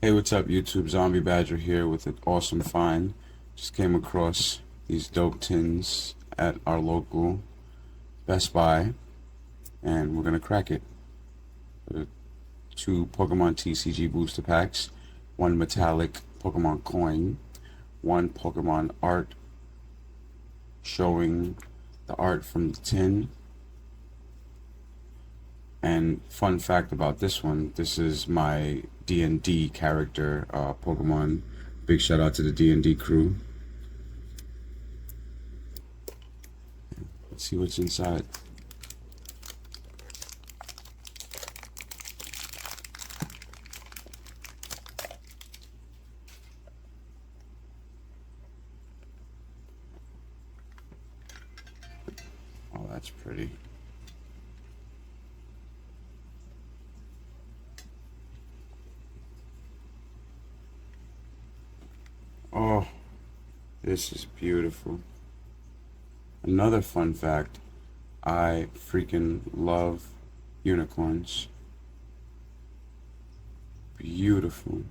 Hey, what's up, YouTube? Zombie Badger here with an awesome find. Just came across these dope tins at our local Best Buy, and we're gonna crack it. Two Pokemon TCG booster packs, one metallic Pokemon coin, one Pokemon art showing the art from the tin. And fun fact about this one, this is my D&D character, Pokemon. Big shout out to the D&D crew. Let's see what's inside. Oh, that's pretty. Oh, this is beautiful. Another fun fact, I freaking love unicorns. Beautiful.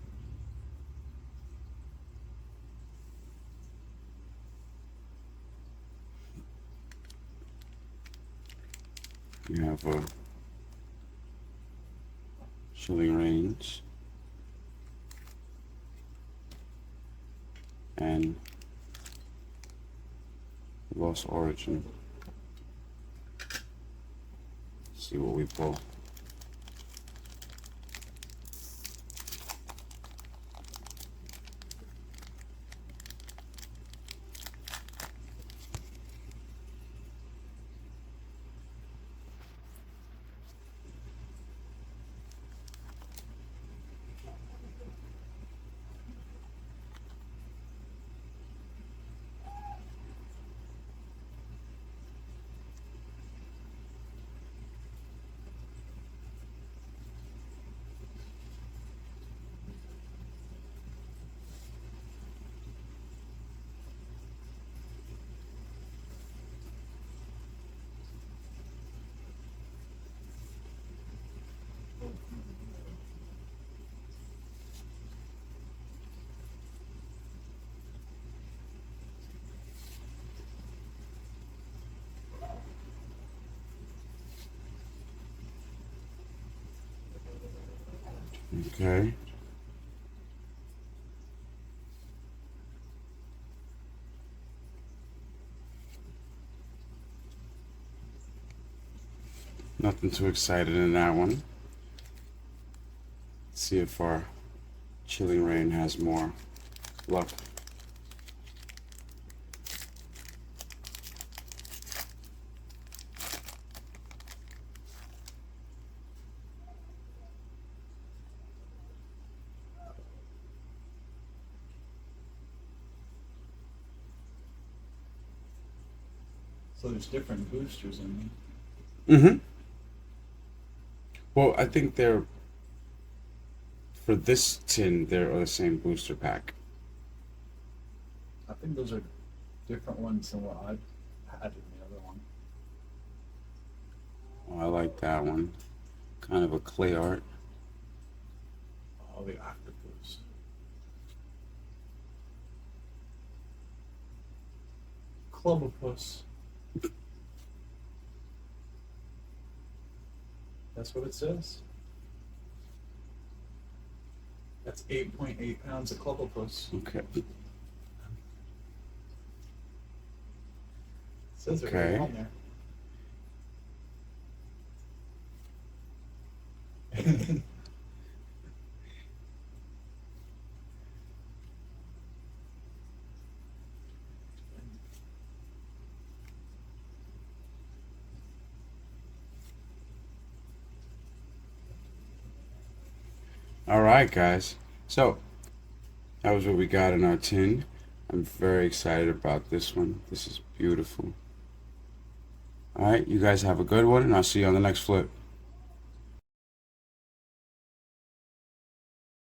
You have a Chilling Reigns and Lost Origin. Let's see what we pull. Okay. Nothing too excited in that one. Let's see if our Chilling Reign has more luck. So there's different boosters in them. Mm-hmm. Well, I think they're for this tin, they're the same booster pack. I think those are different ones than what I had in the other one. Oh, I like that one. Kind of a clay art. Oh, the octopus. Clubopus. That's what it says. That's 8.8 pounds of Clubopus. Okay. It says it Okay. right on there. All right, guys. So that was what we got in our tin. I'm very excited about this one. This is beautiful. All right, you guys have a good one, and I'll see you on the next flip.